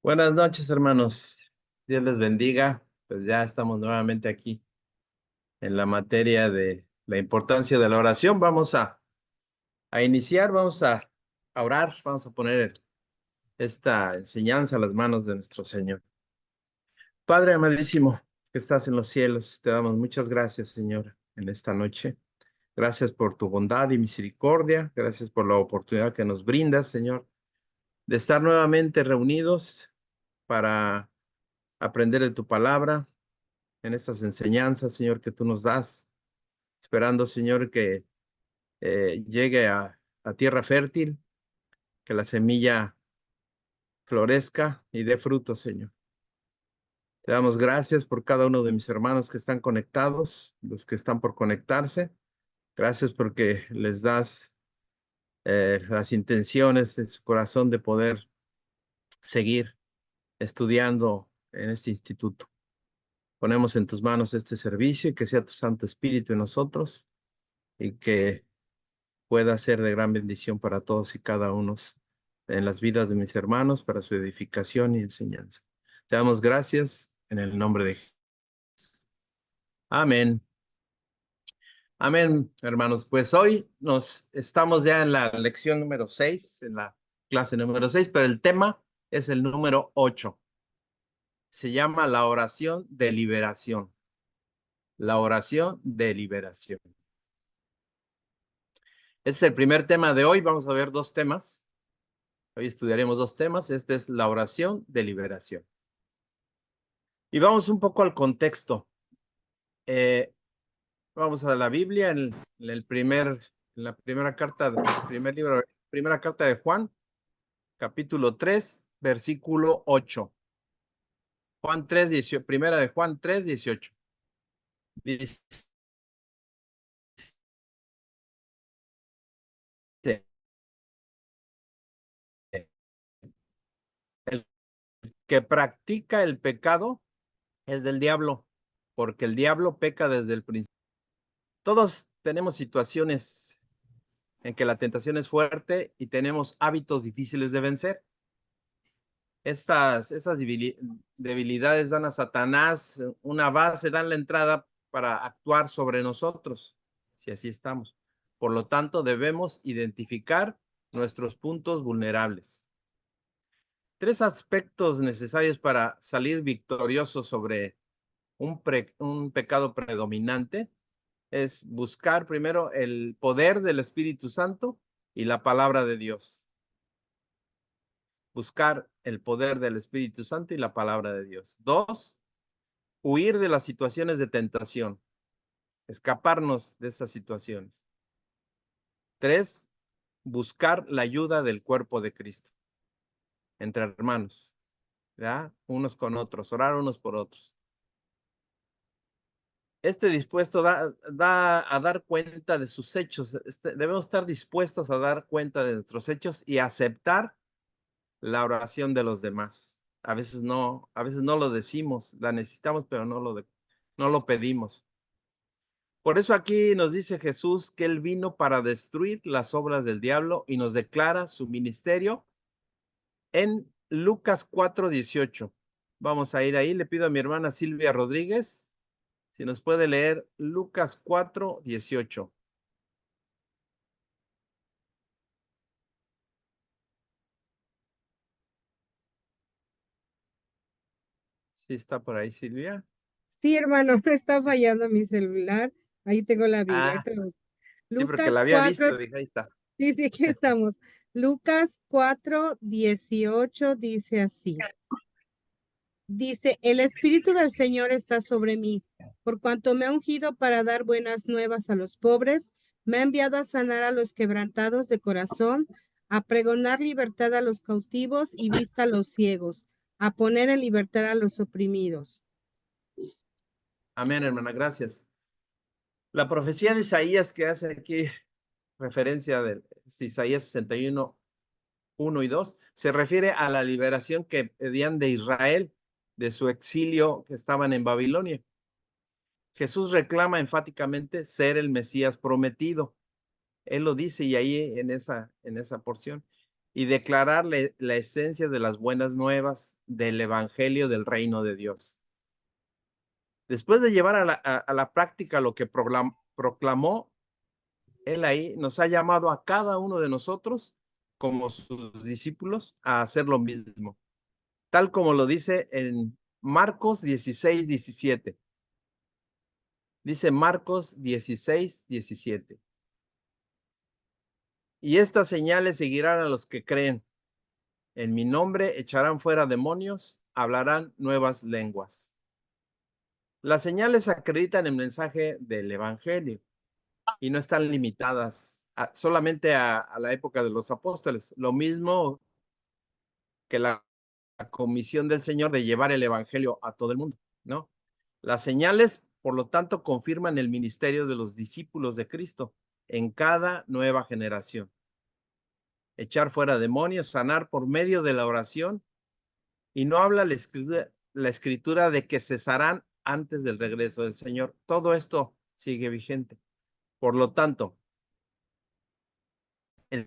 Buenas noches, hermanos. Dios les bendiga. Pues ya estamos nuevamente aquí en la materia de la importancia de la oración. Vamos a iniciar, vamos a orar, vamos a poner esta enseñanza a las manos de nuestro Señor. Padre amadísimo, que estás en los cielos, te damos muchas gracias, Señor, en esta noche. Gracias por tu bondad y misericordia. Gracias por la oportunidad que nos brindas, Señor, de estar nuevamente reunidos para aprender de tu palabra en estas enseñanzas, Señor, que tú nos das, esperando, Señor, que llegue a tierra fértil, que la semilla florezca y dé fruto, Señor. Te damos gracias por cada uno de mis hermanos que están conectados, los que están por conectarse. Gracias porque les das las intenciones de su corazón de poder seguir estudiando en este instituto. Ponemos en tus manos este servicio y que sea tu Santo Espíritu en nosotros y que pueda ser de gran bendición para todos y cada uno en las vidas de mis hermanos, para su edificación y enseñanza. Te damos gracias en el nombre de Jesús. Amén. Amén, hermanos. Pues hoy nos estamos ya en la lección número 6, en la clase número 6, pero el tema es el número 8. Se llama la oración de liberación. La oración de liberación. Este es el primer tema de hoy. Vamos a ver dos temas. Hoy estudiaremos dos temas. Este es la oración de liberación. Y vamos un poco al contexto. Vamos a la Biblia en la primera carta, primer libro, primera carta de Juan, capítulo 3, versículo 8. Juan 3, 18, primera de Juan 3, 18. Dice, el que practica el pecado es del diablo, porque el diablo peca desde el principio. Todos tenemos situaciones en que la tentación es fuerte y tenemos hábitos difíciles de vencer. Esas debilidades dan a Satanás una base, dan la entrada para actuar sobre nosotros, si así estamos. Por lo tanto, debemos identificar nuestros puntos vulnerables. Tres aspectos necesarios para salir victoriosos sobre un pecado predominante es buscar primero el poder del Espíritu Santo y la palabra de Dios. Buscar el poder del Espíritu Santo y la palabra de Dios. 2, huir de las situaciones de tentación, escaparnos de esas situaciones. 3, buscar la ayuda del cuerpo de Cristo, entre hermanos, ¿ya? Unos con otros, orar unos por otros. Dispuesto da a dar cuenta de sus hechos. Debemos estar dispuestos a dar cuenta de nuestros hechos y aceptar la oración de los demás. A veces no lo decimos, la necesitamos, pero no lo pedimos. Por eso aquí nos dice Jesús que Él vino para destruir las obras del diablo y nos declara su ministerio en Lucas 4:18. Vamos a ir ahí. Le pido a mi hermana Silvia Rodríguez si nos puede leer Lucas 4:18. ¿Sí está por ahí, Silvia? Sí, hermano, me está fallando mi celular. Ahí tengo la Biblia. Ahí Ah, tenemos. sí, porque la Lucas había 4, visto, dije, ahí está. sí, sí, aquí estamos. Lucas 4:18 dice así. Dice, el Espíritu del Señor está sobre mí, por cuanto me ha ungido para dar buenas nuevas a los pobres, me ha enviado a sanar a los quebrantados de corazón, a pregonar libertad a los cautivos y vista a los ciegos, a poner en libertad a los oprimidos. Amén, hermana, gracias. La profecía de Isaías que hace aquí referencia de Isaías 61, 1 y 2, se refiere a la liberación que pedían de Israel de su exilio que estaban en Babilonia. Jesús reclama enfáticamente ser el Mesías prometido. Él lo dice y ahí en esa porción. y declararle la esencia de las buenas nuevas del evangelio del reino de Dios. Después de llevar a la práctica lo que proclamó, él ahí nos ha llamado a cada uno de nosotros como sus discípulos a hacer lo mismo, tal como lo dice en Marcos 16:17. Dice Marcos 16:17. Y estas señales seguirán a los que creen. En mi nombre echarán fuera demonios, hablarán nuevas lenguas. Las señales acreditan el mensaje del evangelio y no están limitadas solamente a la época de los apóstoles. Lo mismo que la comisión del Señor de llevar el evangelio a todo el mundo, ¿no? Las señales, por lo tanto, confirman el ministerio de los discípulos de Cristo en cada nueva generación. Echar fuera demonios, sanar por medio de la oración, y no habla la escritura de que cesarán antes del regreso del Señor. Todo esto sigue vigente. Por lo tanto, el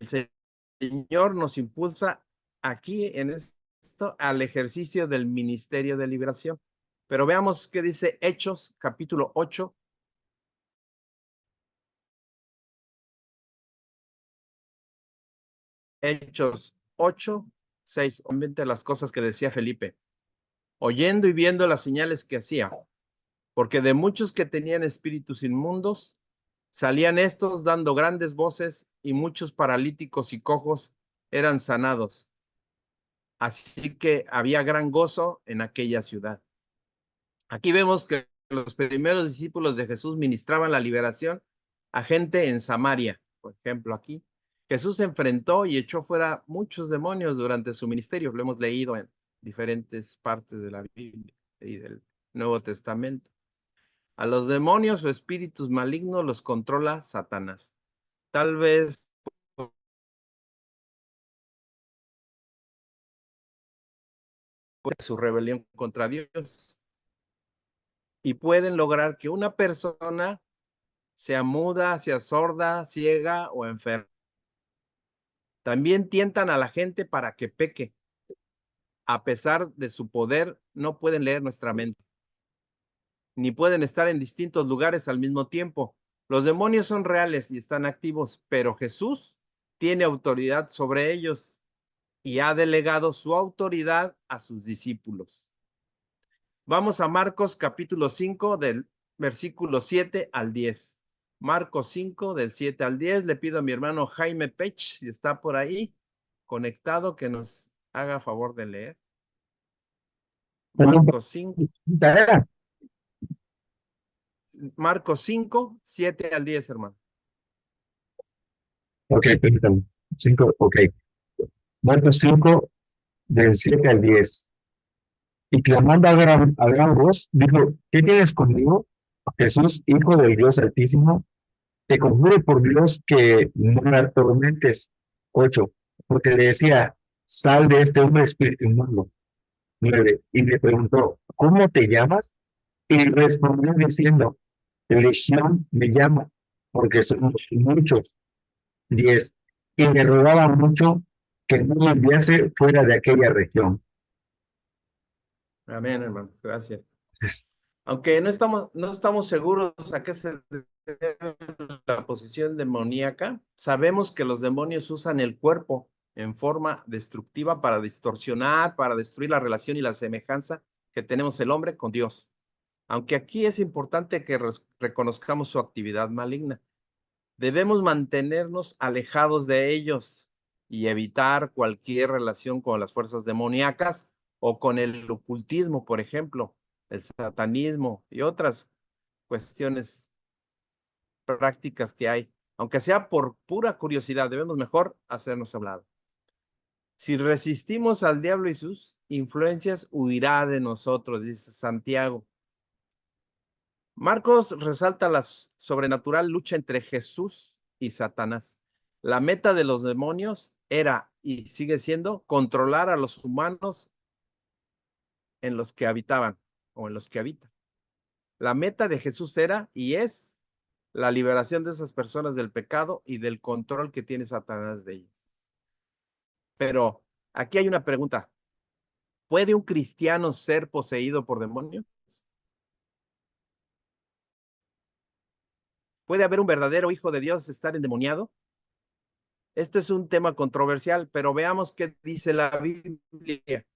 Señor nos impulsa aquí en esto al ejercicio del ministerio de liberación. Pero veamos qué dice Hechos, capítulo 8. Hechos 8:6. Obviamente las cosas que decía Felipe. Oyendo y viendo las señales que hacía, porque de muchos que tenían espíritus inmundos, salían estos dando grandes voces, y muchos paralíticos y cojos eran sanados. Así que había gran gozo en aquella ciudad. Aquí vemos que los primeros discípulos de Jesús ministraban la liberación a gente en Samaria, por ejemplo, aquí. Jesús se enfrentó y echó fuera muchos demonios durante su ministerio. Lo hemos leído en diferentes partes de la Biblia y del Nuevo Testamento. A los demonios o espíritus malignos los controla Satanás. Tal vez por su rebelión contra Dios, y pueden lograr que una persona sea muda, sea sorda, ciega o enferma. También tientan a la gente para que peque. A pesar de su poder, no pueden leer nuestra mente, ni pueden estar en distintos lugares al mismo tiempo. Los demonios son reales y están activos, pero Jesús tiene autoridad sobre ellos y ha delegado su autoridad a sus discípulos. Vamos a Marcos capítulo 5 del versículo 7 al 10. Marcos 5 del 7 al 10. Le pido a mi hermano Jaime Pech, si está por ahí conectado, que nos haga favor de leer. Marcos 5, Marcos 5, 7 al 10, hermano. Ok, permítame. 5, ok. Marcos 5, del 7 al 10. Y clamando a gran voz, dijo: ¿Qué tienes conmigo, Jesús, Hijo del Dios Altísimo? Te conjuro por Dios que no me atormentes. 8. Porque le decía: sal de este hombre, espíritu inmundo. 9. Y le preguntó: ¿cómo te llamas? Y respondió diciendo: Legión me llama, porque somos muchos. 10. Y me rogaba mucho que no me enviase fuera de aquella región. Amén, hermano. Gracias. Aunque no estamos seguros a qué se debe la posición demoníaca, sabemos que los demonios usan el cuerpo en forma destructiva para distorsionar, para destruir la relación y la semejanza que tenemos el hombre con Dios. Aunque aquí es importante que reconozcamos su actividad maligna, debemos mantenernos alejados de ellos y evitar cualquier relación con las fuerzas demoníacas o con el ocultismo, por ejemplo, el satanismo y otras cuestiones prácticas que hay. Aunque sea por pura curiosidad, debemos mejor hacernos hablar. Si resistimos al diablo y sus influencias, huirá de nosotros, dice Santiago. Marcos resalta la sobrenatural lucha entre Jesús y Satanás. La meta de los demonios era y sigue siendo controlar a los humanos en los que habitaban o en los que habitan. La meta de Jesús era y es la liberación de esas personas del pecado y del control que tiene Satanás de ellas. Pero aquí hay una pregunta. ¿Puede un cristiano ser poseído por demonios? ¿Puede haber un verdadero hijo de Dios estar endemoniado? Este es un tema controversial, pero veamos qué dice la Biblia.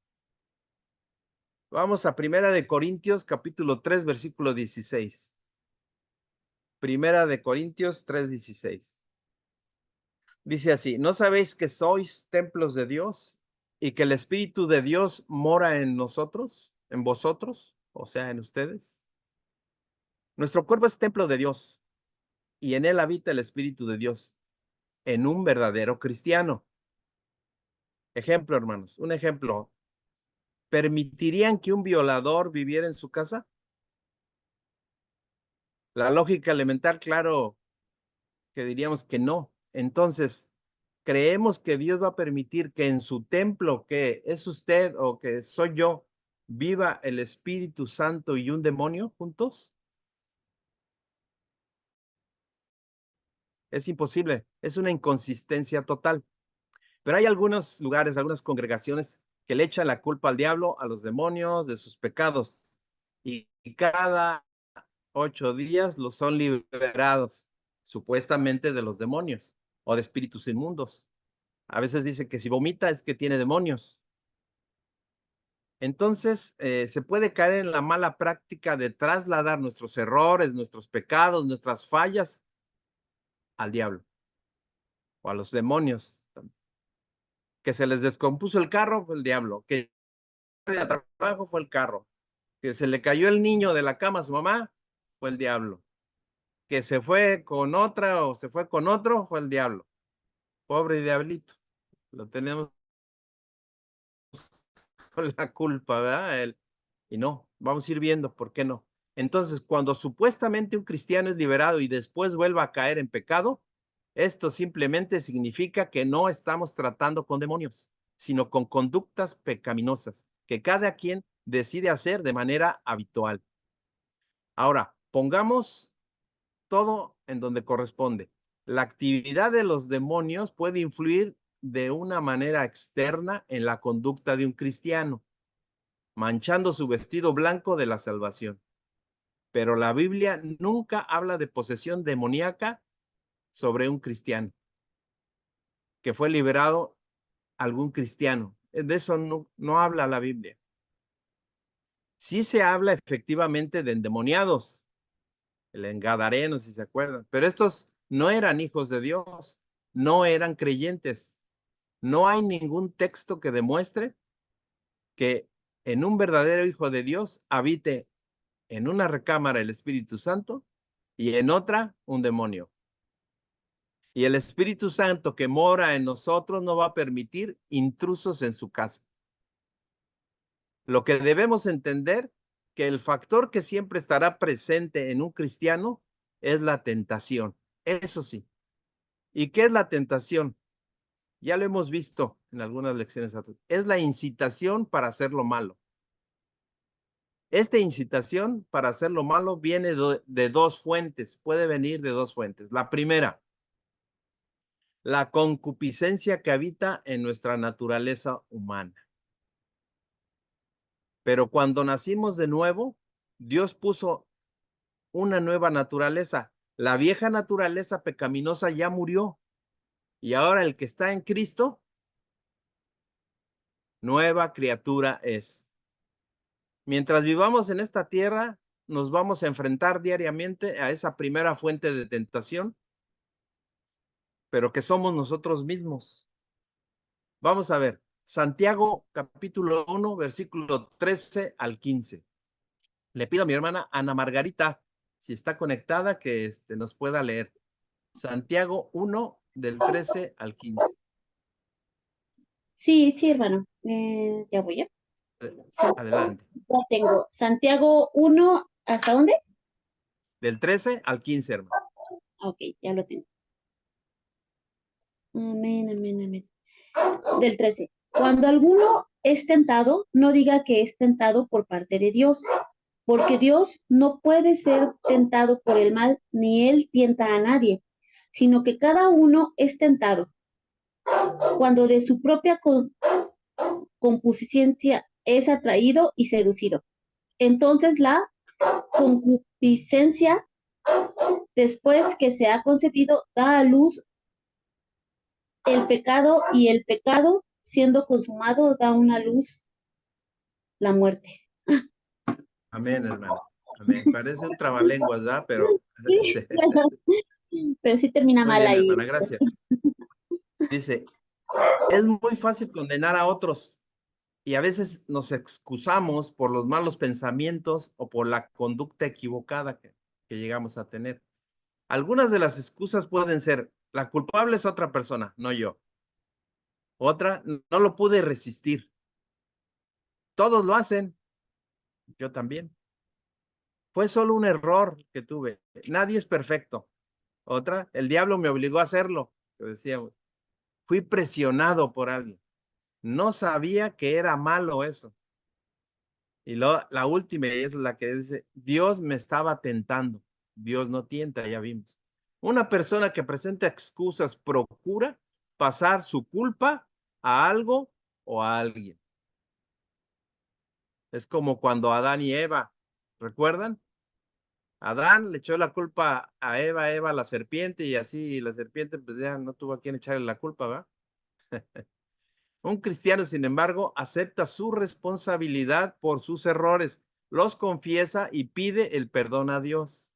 Vamos a Primera de Corintios, capítulo 3, versículo 16. Primera de Corintios 3, 16. Dice así, ¿no sabéis que sois templos de Dios y que el Espíritu de Dios mora en nosotros, en vosotros, o sea, en ustedes? Nuestro cuerpo es templo de Dios y en él habita el Espíritu de Dios, en un verdadero cristiano. Ejemplo, hermanos, un ejemplo. ¿Permitirían que un violador viviera en su casa? La lógica elemental, claro, que diríamos que no. Entonces, ¿creemos que Dios va a permitir que en su templo, que es usted o que soy yo, viva el Espíritu Santo y un demonio juntos? Es imposible, es una inconsistencia total. Pero hay algunos lugares, algunas congregaciones que le echan la culpa al diablo, a los demonios, de sus pecados. Y cada 8 días los son liberados, supuestamente de los demonios o de espíritus inmundos. A veces dice que si vomita es que tiene demonios. Entonces, se puede caer en la mala práctica de trasladar nuestros errores, nuestros pecados, nuestras fallas al diablo o a los demonios. Que se les descompuso el carro fue el diablo, que de trabajo fue el carro, que se le cayó el niño de la cama a su mamá fue el diablo, que se fue con otra o se fue con otro fue el diablo. Pobre diablito, lo tenemos con la culpa, ¿verdad? Y no, vamos a ir viendo por qué no. Entonces, cuando supuestamente un cristiano es liberado y después vuelva a caer en pecado, esto simplemente significa que no estamos tratando con demonios, sino con conductas pecaminosas que cada quien decide hacer de manera habitual. Ahora, pongamos todo en donde corresponde. La actividad de los demonios puede influir de una manera externa en la conducta de un cristiano, manchando su vestido blanco de la salvación. Pero la Biblia nunca habla de posesión demoníaca sobre un cristiano, que fue liberado algún cristiano. De eso no habla la Biblia. Sí se habla efectivamente de endemoniados, el engadareno, si se acuerdan, pero estos no eran hijos de Dios, no eran creyentes. No hay ningún texto que demuestre que en un verdadero hijo de Dios habite en una recámara el Espíritu Santo y en otra un demonio. Y el Espíritu Santo que mora en nosotros no va a permitir intrusos en su casa. Lo que debemos entender que el factor que siempre estará presente en un cristiano es la tentación. Eso sí. ¿Y qué es la tentación? Ya lo hemos visto en algunas lecciones atrás. Es la incitación para hacer lo malo. Esta incitación para hacer lo malo viene de dos fuentes, puede venir de dos fuentes. La primera, la concupiscencia que habita en nuestra naturaleza humana. Pero cuando nacimos de nuevo, Dios puso una nueva naturaleza. La vieja naturaleza pecaminosa ya murió y ahora el que está en Cristo, nueva criatura es. Mientras vivamos en esta tierra, nos vamos a enfrentar diariamente a esa primera fuente de tentación, pero que somos nosotros mismos. Vamos a ver, Santiago capítulo 1, versículo 13 al 15. Le pido a mi hermana Ana Margarita, si está conectada, que nos pueda leer. Santiago 1, del 13 al 15. Sí, sí, hermano. Ya voy, ¿ya? Adelante. Ya tengo. Santiago 1, ¿hasta dónde? Del 13 al 15, hermano. Ok, ya lo tengo. Amén, amén, amén. Del 13. Cuando alguno es tentado, no diga que es tentado por parte de Dios, porque Dios no puede ser tentado por el mal, ni él tienta a nadie, sino que cada uno es tentado cuando de su propia concupiscencia es atraído y seducido. Entonces la concupiscencia, después que se ha concebido, da a luz el pecado, y el pecado, siendo consumado, da una luz la muerte. Amén, hermano. Amén. Parece un trabalenguas, ¿verdad? Pero Sí, pero sí termina muy mal bien, ahí. hermana, gracias. Dice, es muy fácil condenar a otros y a veces nos excusamos por los malos pensamientos o por la conducta equivocada que llegamos a tener. Algunas de las excusas pueden ser, la culpable es otra persona, no yo. Otra, no lo pude resistir. Todos lo hacen, yo también. Fue solo un error que tuve. Nadie es perfecto. Otra, el diablo me obligó a hacerlo, que decíamos. Fui presionado por alguien. No sabía que era malo eso. Y la última es la que dice, Dios me estaba tentando. Dios no tienta, ya vimos. Una persona que presenta excusas procura pasar su culpa a algo o a alguien. Es como cuando Adán y Eva, ¿recuerdan? Adán le echó la culpa a Eva a la serpiente, y así la serpiente pues ya no tuvo a quien echarle la culpa, ¿va? Un cristiano, sin embargo, acepta su responsabilidad por sus errores, los confiesa y pide el perdón a Dios.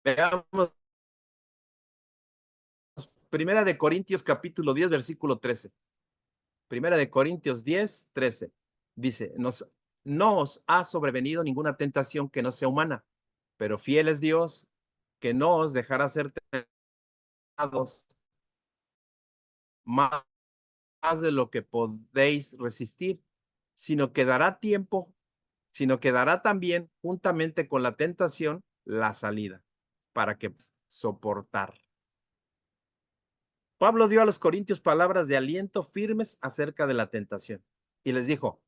Veamos Primera de Corintios capítulo 10, versículo 13. Primera de Corintios 10, 13. Dice, no os ha sobrevenido ninguna tentación que no sea humana, pero fiel es Dios, que no os dejará ser tentados más de lo que podéis resistir, sino que dará tiempo, sino que dará también, juntamente con la tentación, la salida, para que soportar. Pablo dio a los corintios palabras de aliento firmes acerca de la tentación y les dijo,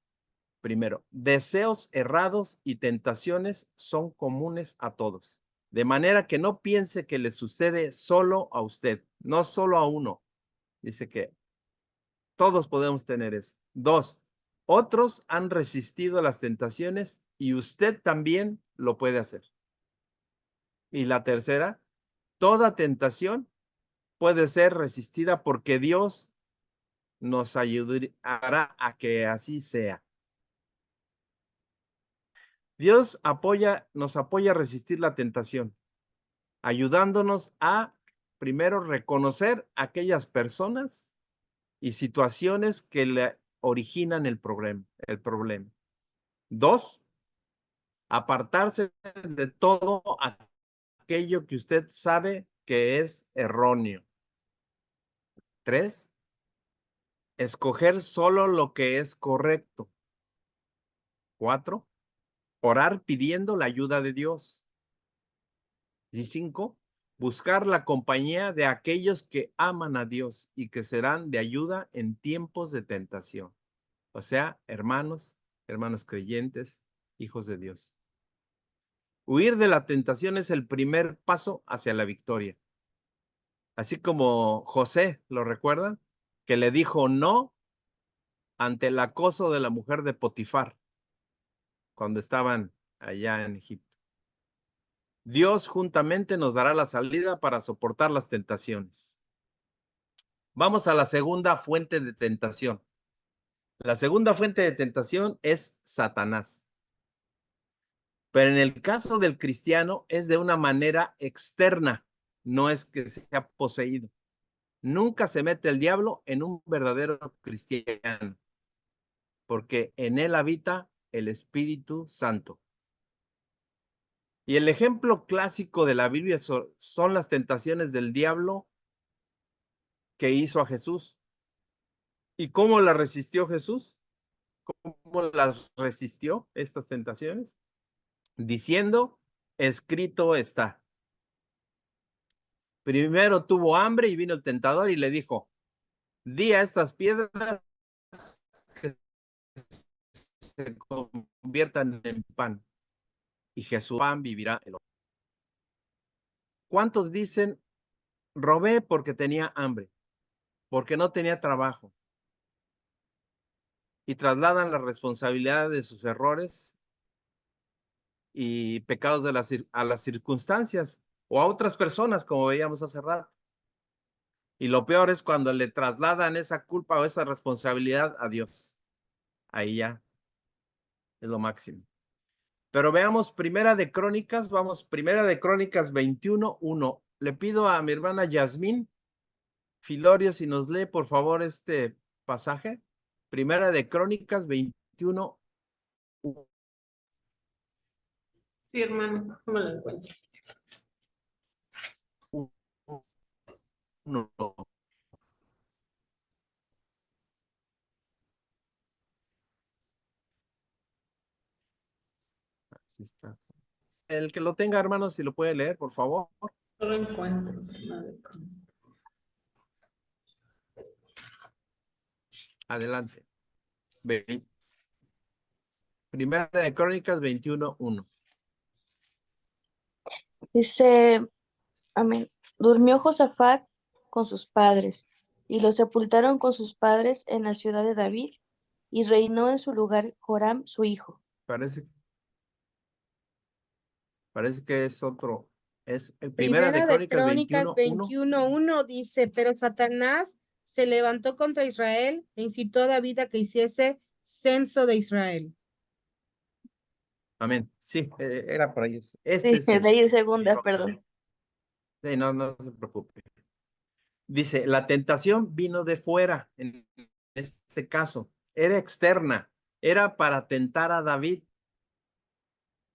primero, deseos errados y tentaciones son comunes a todos, de manera que no piense que le sucede solo a usted, no solo a uno. Dice que todos podemos tener eso. Dos, otros han resistido las tentaciones y usted también lo puede hacer. Y la tercera, toda tentación puede ser resistida porque Dios nos ayudará a que así sea. Dios nos apoya a resistir la tentación, ayudándonos a, primero, reconocer aquellas personas y situaciones que le originan el problema. Dos, apartarse de todo aquello que usted sabe que es erróneo. Tres, escoger solo lo que es correcto. Cuatro, orar pidiendo la ayuda de Dios. Y cinco, buscar la compañía de aquellos que aman a Dios y que serán de ayuda en tiempos de tentación. O sea, hermanos creyentes, hijos de Dios. Huir de la tentación es el primer paso hacia la victoria. Así como José, ¿lo recuerdan? Que le dijo no ante el acoso de la mujer de Potifar cuando estaban allá en Egipto. Dios juntamente nos dará la salida para soportar las tentaciones. Vamos a la segunda fuente de tentación. La segunda fuente de tentación es Satanás. Pero en el caso del cristiano es de una manera externa, no es que sea poseído. Nunca se mete el diablo en un verdadero cristiano, porque en él habita el Espíritu Santo. Y el ejemplo clásico de la Biblia son las tentaciones del diablo que hizo a Jesús. ¿Y cómo las resistió Jesús? ¿Cómo las resistió estas tentaciones? Diciendo, escrito está. Primero tuvo hambre y vino el tentador y le dijo, di a estas piedras que se conviertan en pan. Y Jesús pan vivirá el hombre. ¿Cuántos dicen robé porque tenía hambre, porque no tenía trabajo. Y trasladan la responsabilidad de sus errores y pecados a las circunstancias o a otras personas, como veíamos hace rato. Y lo peor es cuando le trasladan esa culpa o esa responsabilidad a Dios. Ahí ya es lo máximo. Pero veamos Primera de Crónicas, vamos, Primera de Crónicas 21:1. Le pido a mi hermana Yasmín Filorio si nos lee por favor este pasaje. Primera de Crónicas 21:1. Sí, hermano, no me lo encuentro. Así está. El que lo tenga, hermano, si lo puede leer, por favor. No lo encuentro. Adelante. Primera de Crónicas 21:1. Dice, amén. Durmió Josafat con sus padres, y lo sepultaron con sus padres en la ciudad de David, y reinó en su lugar Joram, su hijo. Parece que es otro. Es Primera de Crónicas 21:1. 21:1 dice, pero Satanás se levantó contra Israel e incitó a David a que hiciese censo de Israel. Amén. Sí, era por ahí. Sí, Este es el. leí segunda, perdón. Sí, no se preocupe. Dice, la tentación vino de fuera, en este caso, era externa, era para tentar a David.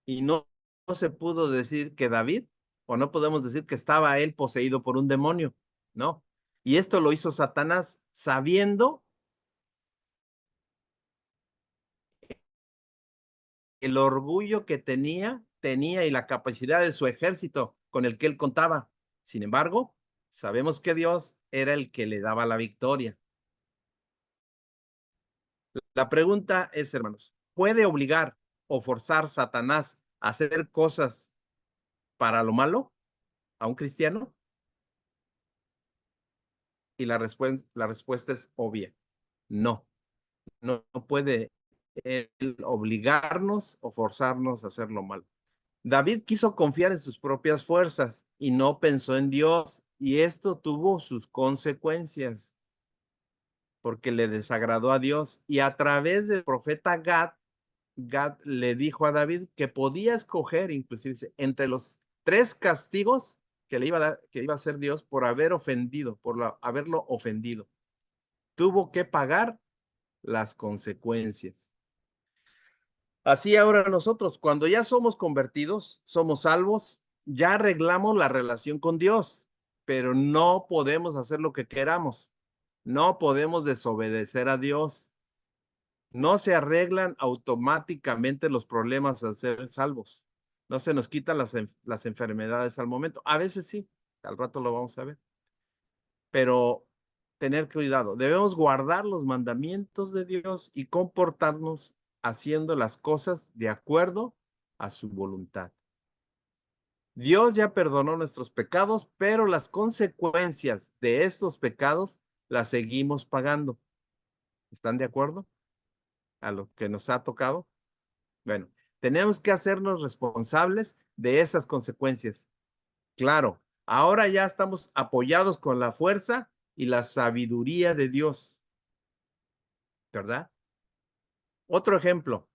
Y no se pudo decir que David, o no podemos decir que estaba él poseído por un demonio, no. Y esto lo hizo Satanás sabiendo el orgullo que tenía y la capacidad de su ejército con el que él contaba. Sin embargo, sabemos que Dios era el que le daba la victoria. La pregunta es, hermanos, ¿puede obligar o forzar Satanás a hacer cosas para lo malo a un cristiano? Y la respuesta es obvia. No puede él obligarnos o forzarnos a hacer lo malo. David quiso confiar en sus propias fuerzas y no pensó en Dios, y esto tuvo sus consecuencias porque le desagradó a Dios. Y a través del profeta Gad le dijo a David que podía escoger, inclusive, entre los 3 castigos que le iba a dar, que iba a hacer Dios por haber ofendido, haberlo ofendido. Tuvo que pagar las consecuencias. Así ahora nosotros, cuando ya somos convertidos, somos salvos, ya arreglamos la relación con Dios, pero no podemos hacer lo que queramos. No podemos desobedecer a Dios. No se arreglan automáticamente los problemas al ser salvos. No se nos quitan las enfermedades al momento. A veces sí, al rato lo vamos a ver. Pero tener cuidado. Debemos guardar los mandamientos de Dios y comportarnos haciendo las cosas de acuerdo a su voluntad. Dios ya perdonó nuestros pecados, pero las consecuencias de estos pecados las seguimos pagando. ¿Están de acuerdo a lo que nos ha tocado? Bueno, tenemos que hacernos responsables de esas consecuencias. Claro, ahora ya estamos apoyados con la fuerza y la sabiduría de Dios, ¿verdad? Otro ejemplo.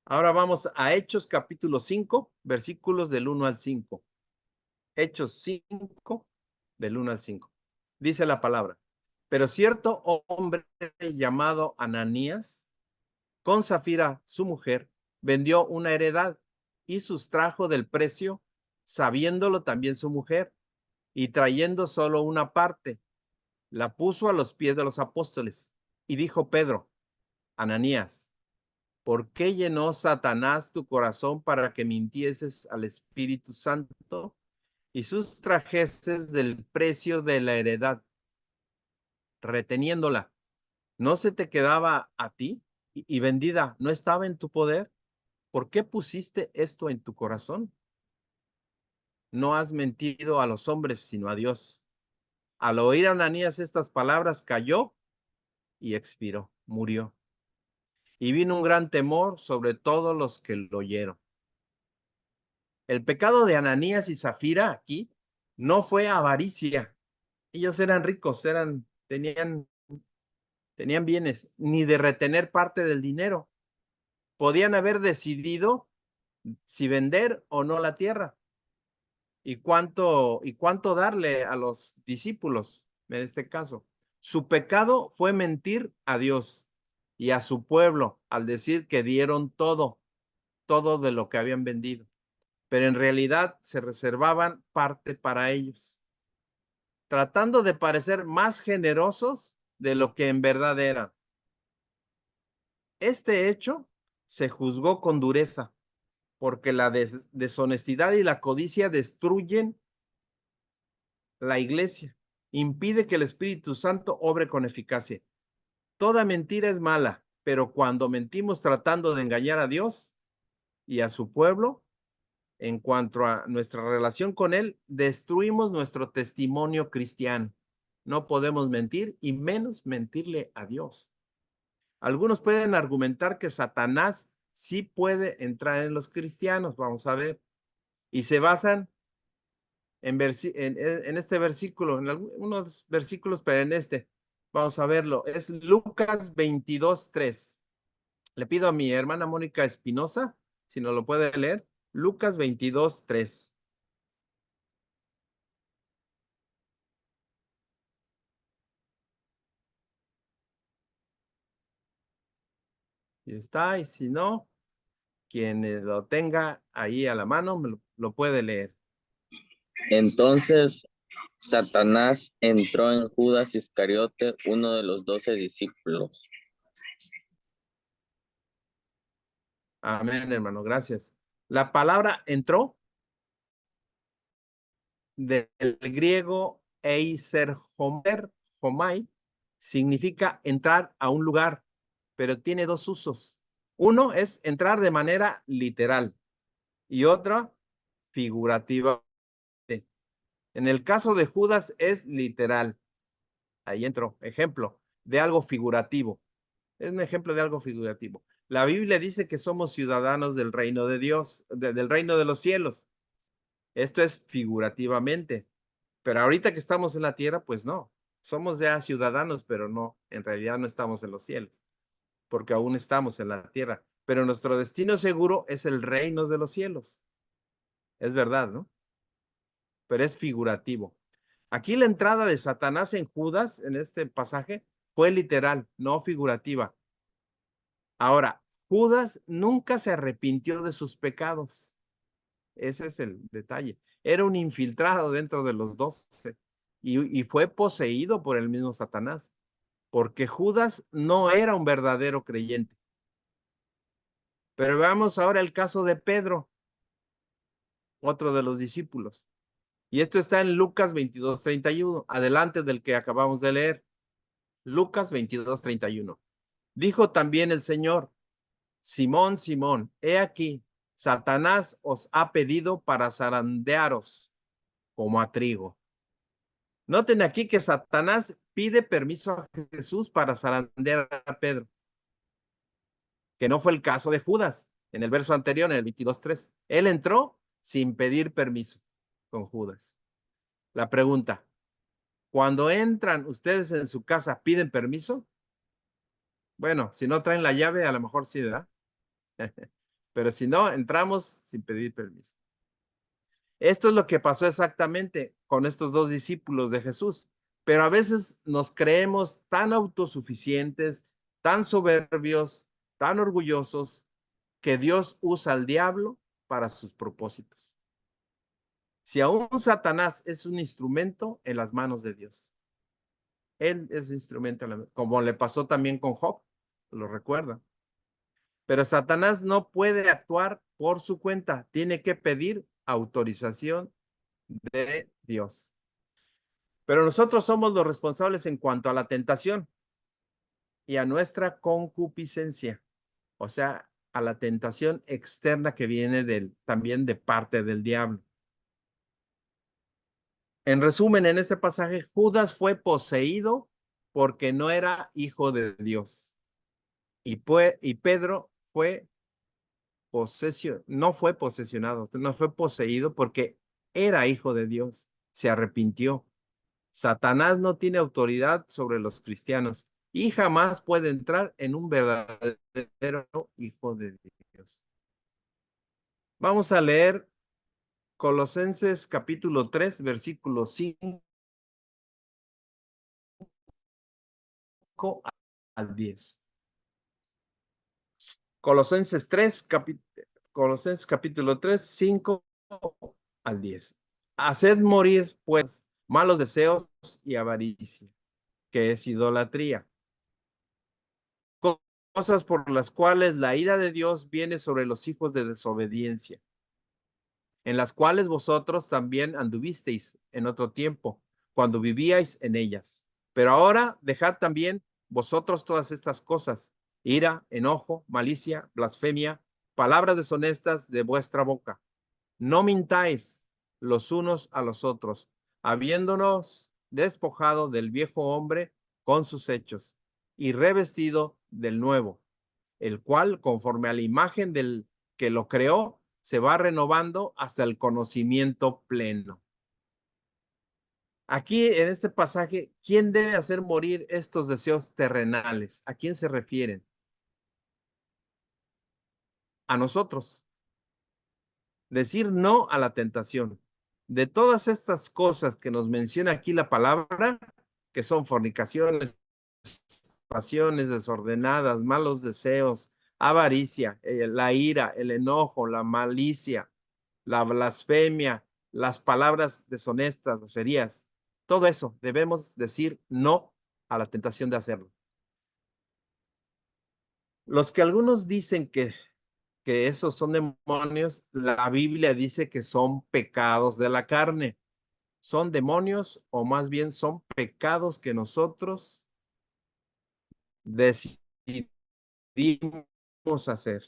Ahora vamos a Hechos capítulo 5, versículos del 1 al 5. Hechos 5, del 1 al 5. Dice la palabra, pero cierto hombre llamado Ananías, con Zafira, su mujer, vendió una heredad y sustrajo del precio, sabiéndolo también su mujer, y trayendo solo una parte, la puso a los pies de los apóstoles. Y dijo Pedro, Ananías, ¿por qué llenó Satanás tu corazón para que mintieses al Espíritu Santo y sustrajeses del precio de la heredad, reteniéndola? ¿No se te quedaba a ti y vendida no estaba en tu poder? ¿Por qué pusiste esto en tu corazón? No has mentido a los hombres, sino a Dios. Al oír Ananías estas palabras, cayó y expiró, murió. Y vino un gran temor sobre todos los que lo oyeron. El pecado de Ananías y Zafira aquí no fue avaricia. Ellos eran ricos, tenían bienes, ni de retener parte del dinero. Podían haber decidido si vender o no la tierra y cuánto darle a los discípulos en este caso. Su pecado fue mentir a Dios y a su pueblo al decir que dieron todo de lo que habían vendido, pero en realidad se reservaban parte para ellos, tratando de parecer más generosos de lo que en verdad eran. Este hecho se juzgó con dureza, porque la deshonestidad y la codicia destruyen la iglesia, impide que el Espíritu Santo obre con eficacia. Toda mentira es mala, pero cuando mentimos tratando de engañar a Dios y a su pueblo, en cuanto a nuestra relación con Él, destruimos nuestro testimonio cristiano. No podemos mentir y menos mentirle a Dios. Algunos pueden argumentar que Satanás sí puede entrar en los cristianos, vamos a ver, y se basan en este versículo, en algunos versículos, pero en este, vamos a verlo, es Lucas 22:3. Le pido a mi hermana Mónica Espinosa, si nos lo puede leer, Lucas 22:3. Y está, y si no, quien lo tenga ahí a la mano, lo puede leer. Entonces Satanás entró en Judas Iscariote, uno de los 12 discípulos. Amén, hermano, gracias. La palabra entró del griego eiserhomer, homai, significa entrar a un lugar, pero tiene dos usos. Uno es entrar de manera literal y otra figurativa. En el caso de Judas es literal. Ahí entró. Ejemplo de algo figurativo. Es un ejemplo de algo figurativo. La Biblia dice que somos ciudadanos del reino de Dios, del reino de los cielos. Esto es figurativamente. Pero ahorita que estamos en la tierra, pues no. Somos ya ciudadanos, pero no, en realidad no estamos en los cielos, porque aún estamos en la tierra. Pero nuestro destino seguro es el reino de los cielos. Es verdad, ¿no? Pero es figurativo. Aquí la entrada de Satanás en Judas, en este pasaje, fue literal, no figurativa. Ahora, Judas nunca se arrepintió de sus pecados. Ese es el detalle. Era un infiltrado dentro de los 12 y fue poseído por el mismo Satanás, porque Judas no era un verdadero creyente. Pero veamos ahora el caso de Pedro, otro de los discípulos. Y esto está en Lucas 22:31, adelante del que acabamos de leer. Lucas 22:31. Dijo también el Señor: Simón, Simón, he aquí, Satanás os ha pedido para zarandearos como a trigo. Noten aquí que Satanás pide permiso a Jesús para zarandear a Pedro, que no fue el caso de Judas en el verso anterior, en el 22:3. Él entró sin pedir permiso con Judas. La pregunta: cuando entran ustedes en su casa, ¿piden permiso? Bueno, si no traen la llave, a lo mejor sí, ¿verdad? Pero si no, entramos sin pedir permiso. Esto es lo que pasó exactamente con estos dos discípulos de Jesús. Pero a veces nos creemos tan autosuficientes, tan soberbios, tan orgullosos, que Dios usa al diablo para sus propósitos. Si aún Satanás es un instrumento en las manos de Dios. Él es un instrumento, como le pasó también con Job, lo recuerdan. Pero Satanás no puede actuar por su cuenta, tiene que pedir autorización de Dios. Pero nosotros somos los responsables en cuanto a la tentación y a nuestra concupiscencia, o sea, a la tentación externa que viene también de parte del diablo. En resumen, en este pasaje, Judas fue poseído porque no era hijo de Dios. Y Pedro no fue posesionado, no fue poseído porque era hijo de Dios, se arrepintió. Satanás no tiene autoridad sobre los cristianos y jamás puede entrar en un verdadero hijo de Dios. Vamos a leer Colosenses capítulo 3, versículo 5 al 10. Colosenses capítulo 3, 5 al 10. Haced morir, pues, malos deseos y avaricia, que es idolatría. Cosas por las cuales la ira de Dios viene sobre los hijos de desobediencia, en las cuales vosotros también anduvisteis en otro tiempo, cuando vivíais en ellas. Pero ahora dejad también vosotros todas estas cosas: ira, enojo, malicia, blasfemia, palabras deshonestas de vuestra boca. No mintáis los unos a los otros, habiéndonos despojado del viejo hombre con sus hechos y revestido del nuevo, el cual, conforme a la imagen del que lo creó, se va renovando hasta el conocimiento pleno. Aquí en este pasaje, ¿quién debe hacer morir estos deseos terrenales? ¿A quién se refieren? A nosotros. Decir no a la tentación. De todas estas cosas que nos menciona aquí la palabra, que son fornicaciones, pasiones desordenadas, malos deseos, avaricia, la ira, el enojo, la malicia, la blasfemia, las palabras deshonestas, groserías, todo eso debemos decir no a la tentación de hacerlo. Los que algunos dicen que esos son demonios, la Biblia dice que son pecados de la carne. ¿Son demonios o más bien son pecados que nosotros decidimos hacer?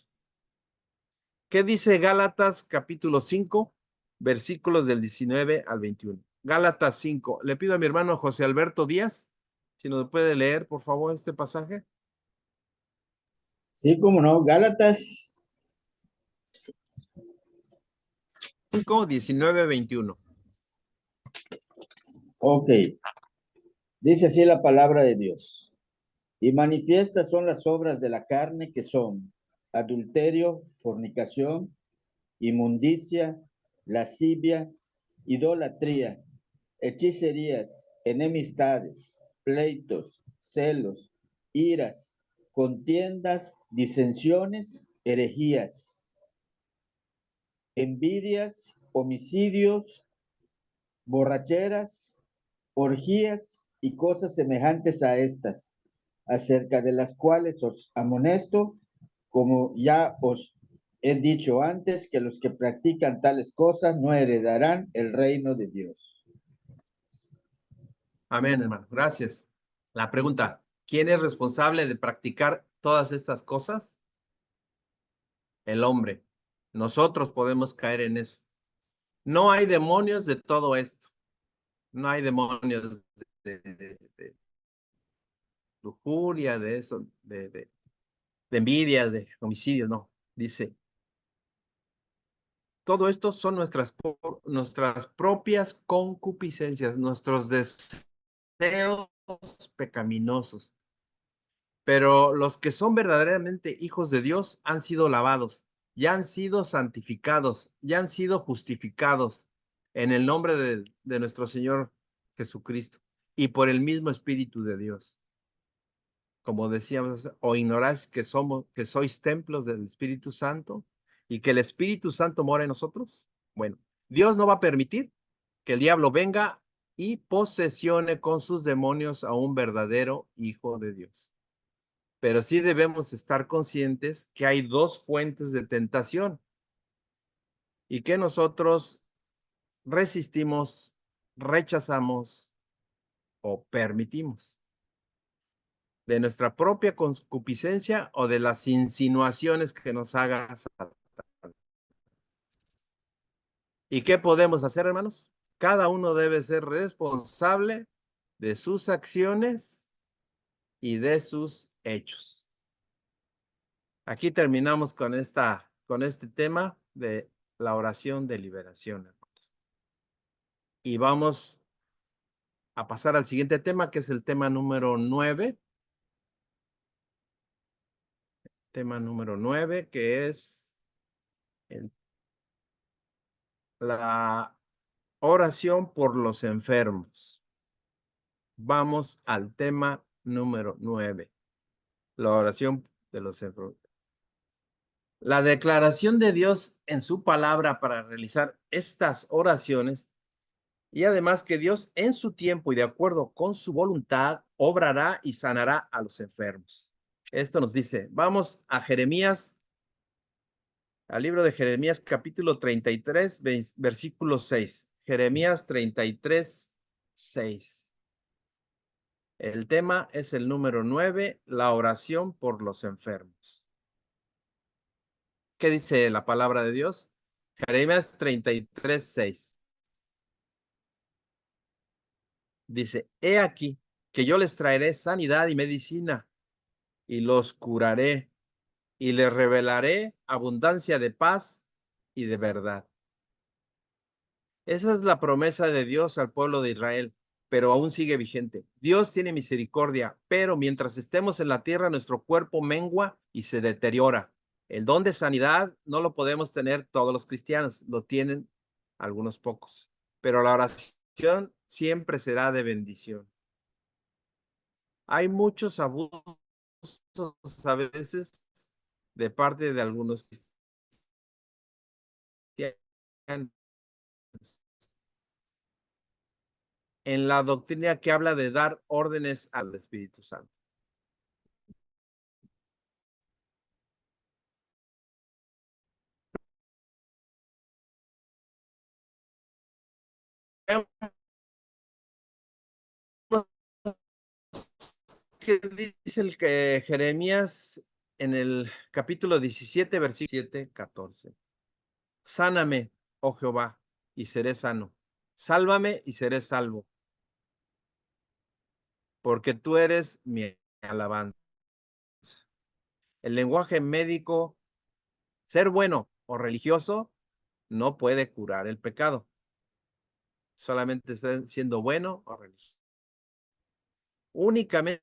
¿Qué dice Gálatas capítulo 5, versículos del 19 al 21? Gálatas 5. Le pido a mi hermano José Alberto Díaz, si nos puede leer, por favor, este pasaje. Sí, cómo no, Gálatas 5, 19, 21. Ok, dice así la palabra de Dios. Y manifiestas son las obras de la carne, que son adulterio, fornicación, inmundicia, lascivia, idolatría, hechicerías, enemistades, pleitos, celos, iras, contiendas, disensiones, herejías, envidias, homicidios, borracheras, orgías y cosas semejantes a estas, acerca de las cuales os amonesto, como ya os he dicho antes, que los que practican tales cosas no heredarán el reino de Dios. Amén, hermano. Gracias. La pregunta, ¿quién es responsable de practicar todas estas cosas? El hombre. Nosotros podemos caer en eso. No hay demonios de todo esto. No hay demonios de lujuria, de eso, de envidia, de homicidios, no. Dice, todo esto son nuestras propias concupiscencias, nuestros deseos pecaminosos. Pero los que son verdaderamente hijos de Dios han sido lavados, ya han sido santificados, ya han sido justificados en el nombre de nuestro Señor Jesucristo y por el mismo Espíritu de Dios. Como decíamos, o ignoráis que sois templos del Espíritu Santo y que el Espíritu Santo mora en nosotros. Bueno, Dios no va a permitir que el diablo venga y posesione con sus demonios a un verdadero hijo de Dios. Pero sí debemos estar conscientes que hay dos fuentes de tentación y que nosotros resistimos, rechazamos o permitimos. De nuestra propia concupiscencia o de las insinuaciones que nos haga Satanás. ¿Y qué podemos hacer, hermanos? Cada uno debe ser responsable de sus acciones y de sus hechos. Aquí terminamos con este tema de la oración de liberación, hermanos. Y vamos a pasar al siguiente tema, que es el tema número 9. Tema número 9, que es la oración por los enfermos. Vamos al tema número 9, la oración de los enfermos. La declaración de Dios en su palabra para realizar estas oraciones, y además que Dios en su tiempo y de acuerdo con su voluntad obrará y sanará a los enfermos. Esto nos dice, vamos a Jeremías, al libro de Jeremías capítulo 33, versículo 6. Jeremías 33, 6. El tema es el número 9, la oración por los enfermos. ¿Qué dice la palabra de Dios? Jeremías 33, 6. Dice, he aquí que yo les traeré sanidad y medicina y los curaré y les revelaré abundancia de paz y de verdad. Esa es la promesa de Dios al pueblo de Israel, pero aún sigue vigente. Dios tiene misericordia, pero mientras estemos en la tierra, nuestro cuerpo mengua y se deteriora. El don de sanidad no lo podemos tener todos los cristianos, lo tienen algunos pocos, pero la oración siempre será de bendición. Hay muchos abusos a veces de parte de algunos cristianos en la doctrina que habla de dar órdenes al Espíritu Santo. ¿Qué dice el que Jeremías en el capítulo 17, versículo 7, 14? Sáname, oh Jehová, y seré sano. Sálvame y seré salvo, porque tú eres mi alabanza. El lenguaje médico, ser bueno o religioso, no puede curar el pecado. Solamente siendo bueno o religioso. Únicamente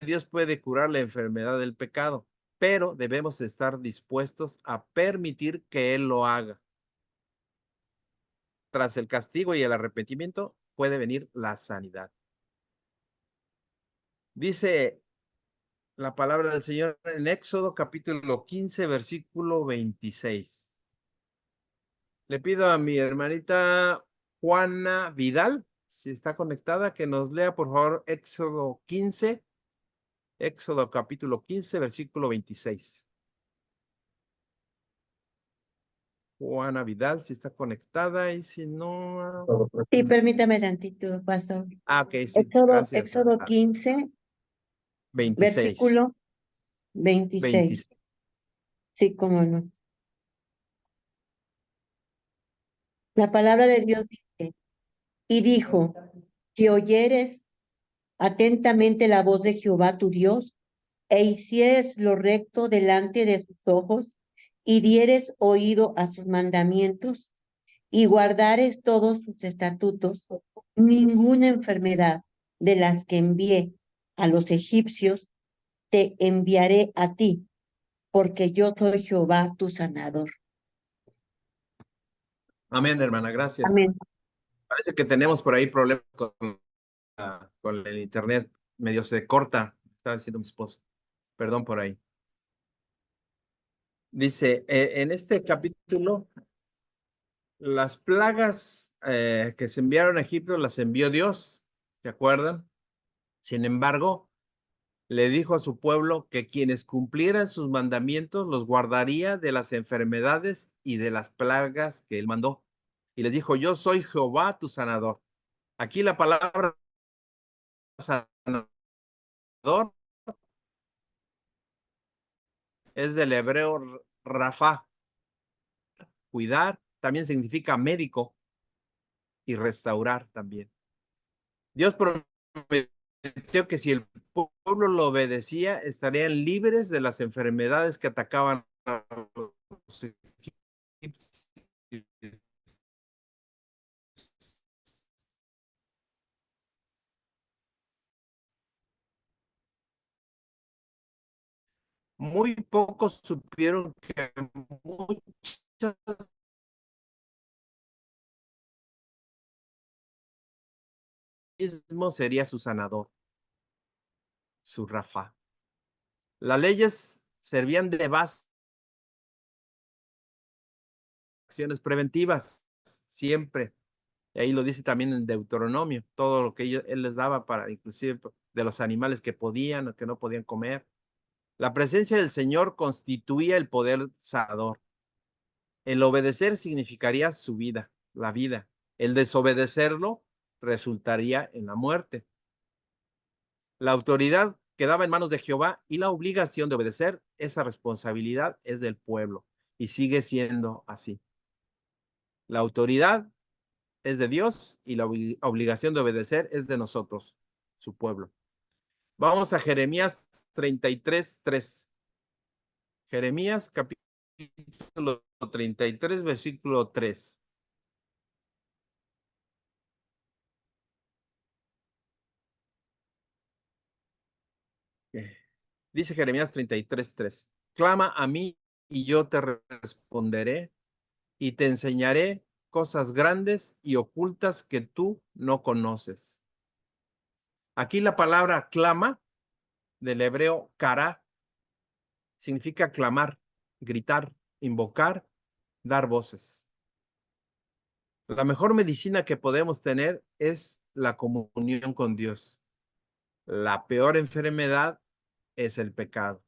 Dios puede curar la enfermedad del pecado, pero debemos estar dispuestos a permitir que Él lo haga. Tras el castigo y el arrepentimiento puede venir la sanidad. Dice la palabra del Señor en Éxodo capítulo 15, versículo 26. Le pido a mi hermanita Juana Vidal, si está conectada, que nos lea por favor Éxodo capítulo 15, versículo 26. Juana Vidal, si está conectada, y si no... Sí, permítame tantito, pastor. Ok, sí, gracias. Éxodo 15, 26. versículo 26. 26. Sí, cómo no. La palabra de Dios dice, y dijo, si oyeres atentamente la voz de Jehová tu Dios, e hicieres lo recto delante de sus ojos, y dieres oído a sus mandamientos, y guardares todos sus estatutos, ninguna enfermedad de las que envié a los egipcios te enviaré a ti, porque yo soy Jehová tu sanador. Amén, hermana, gracias. Amén. Parece que tenemos por ahí problemas con el internet, medio se corta, estaba diciendo mi esposa. Perdón por ahí. Dice, en este capítulo, las plagas que se enviaron a Egipto las envió Dios, ¿se acuerdan? Sin embargo, le dijo a su pueblo que quienes cumplieran sus mandamientos los guardaría de las enfermedades y de las plagas que él mandó. Y les dijo, yo soy Jehová tu sanador. Aquí la palabra sanador es del hebreo Rafa, cuidar, también significa médico. y restaurar también. Dios prometió que si el pueblo lo obedecía, estarían libres de las enfermedades que atacaban a los egipcios. Muy pocos supieron que muchas mismo sería su sanador, su Rafa. Las leyes servían de base a acciones preventivas, siempre. Y ahí lo dice también en Deuteronomio, todo lo que él les daba para, inclusive de los animales que podían o que no podían comer. La presencia del Señor constituía el poder sanador. El obedecer significaría su vida, la vida. El desobedecerlo resultaría en la muerte. La autoridad quedaba en manos de Jehová y la obligación de obedecer, esa responsabilidad es del pueblo y sigue siendo así. La autoridad es de Dios y la obligación de obedecer es de nosotros, su pueblo. Vamos a Jeremías 33:3. Jeremías capítulo 33, versículo 3. Dice Jeremías 33:3. Clama a mí y yo te responderé y te enseñaré cosas grandes y ocultas que tú no conoces. Aquí la palabra clama, del hebreo kará, significa clamar, gritar, invocar, dar voces. La mejor medicina que podemos tener es la comunión con Dios. La peor enfermedad es el pecado.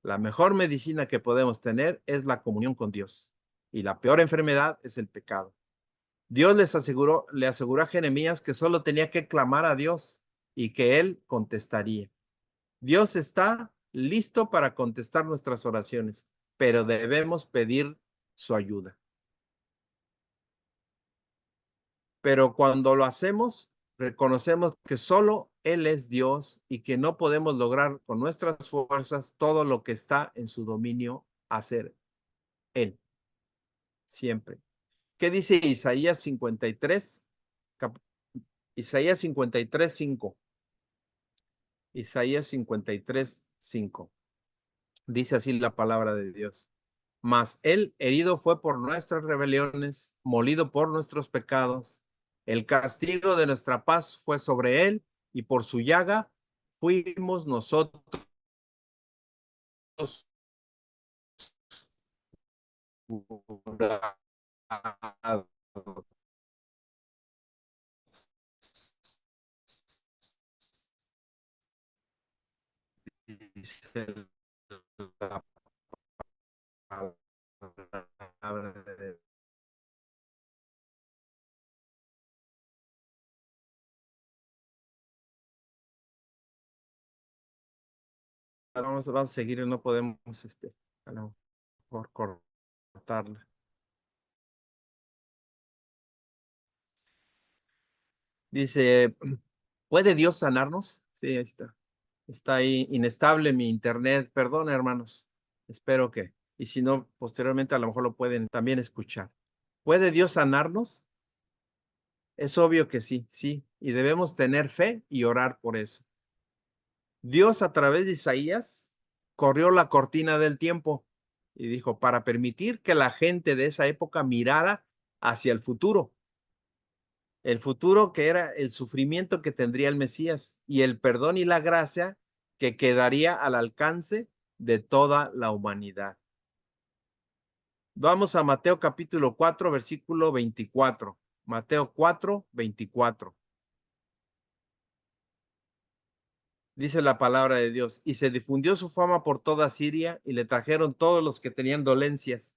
La mejor medicina que podemos tener es la comunión con Dios. Y la peor enfermedad es el pecado. Dios le aseguró a Jeremías que solo tenía que clamar a Dios y que él contestaría. Dios está listo para contestar nuestras oraciones, pero debemos pedir su ayuda. Pero cuando lo hacemos, reconocemos que solo Él es Dios y que no podemos lograr con nuestras fuerzas todo lo que está en su dominio hacer Él, siempre. ¿Qué dice Isaías 53? Isaías 53, 5. Isaías 53, 5. Dice así la palabra de Dios. Mas él herido fue por nuestras rebeliones, molido por nuestros pecados. El castigo de nuestra paz fue sobre él, y por su llaga fuimos nosotros curados. Dice la palabra de vamos a seguir, no podemos a lo mejor cortarla. Dice, ¿puede Dios sanarnos? Sí, ahí está. Está ahí inestable mi internet. Perdón, hermanos. Espero que, y si no, posteriormente a lo mejor lo pueden también escuchar. ¿Puede Dios sanarnos? Es obvio que sí, sí. Y debemos tener fe y orar por eso. Dios a través de Isaías corrió la cortina del tiempo y dijo, para permitir que la gente de esa época mirara hacia el futuro que era el sufrimiento que tendría el Mesías y el perdón y la gracia que quedaría al alcance de toda la humanidad. Vamos a Mateo capítulo 4, versículo 24. Mateo 4, 24. Dice la palabra de Dios, y se difundió su fama por toda Siria y le trajeron todos los que tenían dolencias,